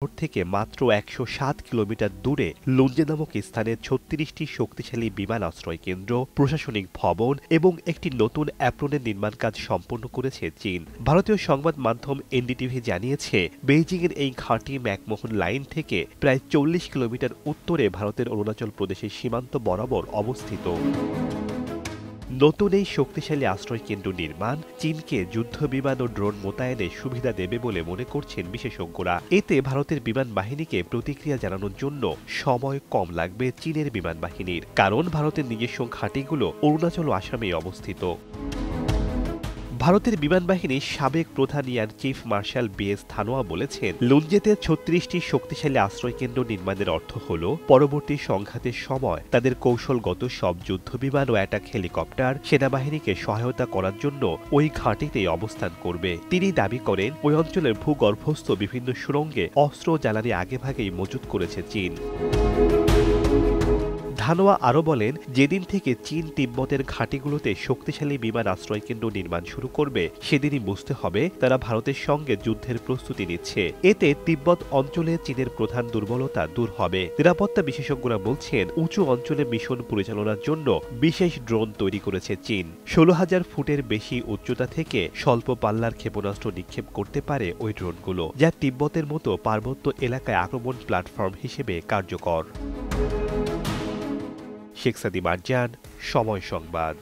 শহর থেকে মাত্র ১০৭ কিলোমিটার দূরে লুনজে নামক স্থানে ৩৬টি শক্তিশালী বিমান আশ্রয় কেন্দ্র, প্রশাসনিক ভবন এবং একটি নতুন অ্যাপ্রনের নির্মাণ কাজ সম্পন্ন করেছে চীন। ভারতীয় সংবাদ মাধ্যম এনডিটিভি জানিয়েছে, বেইজিংয়ের এই ঘাঁটি ম্যাকমোহন লাইন থেকে প্রায় ৪০ কিলোমিটার উত্তরে ভারতের অরুণাচল প্রদেশের সীমান্ত বরাবর অবস্থিত। নতুন এই শক্তিশালী আশ্রয়কেন্দ্র নির্মাণ চীনকে যুদ্ধবিমান ও ড্রোন মোতায়েনে সুবিধা দেবে বলে মনে করছেন বিশেষজ্ঞরা। এতে ভারতের বিমান বাহিনীকে প্রতিক্রিয়া জানানোর জন্য সময় কম লাগবে চীনের বিমান বাহিনীর, কারণ ভারতের নিজস্ব ঘাঁটিগুলো অরুণাচল ও আসামে অবস্থিত। ভারতের বিমান বাহিনীর সাবেক প্রধান air chief marshal BS Dhanoa বলেছেন, লুনজেতে ৩৬টি শক্তিশালী আশ্রয়কেন্দ্র নির্মাণের অর্থ হল পরবর্তী সংঘাতের সময় তাদের কৌশলগত সব যুদ্ধবিমান ও অ্যাটাক হেলিকপ্টার সেনাবাহিনীকে সহায়তা করার জন্য ওই ঘাঁটিতেই অবস্থান করবে। তিনি দাবি করেন, ওই অঞ্চলের ভূগর্ভস্থ বিভিন্ন সুড়ঙ্গে অস্ত্র জ্বালানি আগেভাগেই মজুত করেছে চীন। ধানোয়া আরও বলেন, যেদিন থেকে চীন তিব্বতের ঘাঁটিগুলোতে শক্তিশালী বিমান আশ্রয়কেন্দ্র নির্মাণ শুরু করবে সেদিনই বুঝতে হবে তারা ভারতের সঙ্গে যুদ্ধের প্রস্তুতি নিচ্ছে। এতে তিব্বত অঞ্চলে চীনের প্রধান দুর্বলতা দূর হবে। নিরাপত্তা বিশেষজ্ঞরা বলছেন, উঁচু অঞ্চলে মিশন পরিচালনার জন্য বিশেষ ড্রোন তৈরি করেছে চীন। ১৬,০০০ ফুটের বেশি উচ্চতা থেকে স্বল্প পাল্লার ক্ষেপণাস্ত্র নিক্ষেপ করতে পারে ওই ড্রোনগুলো, যা তিব্বতের মতো পার্বত্য এলাকায় আক্রমণ প্ল্যাটফর্ম হিসেবে কার্যকর। শেখ সাদি মারজান, সময় সংবাদ।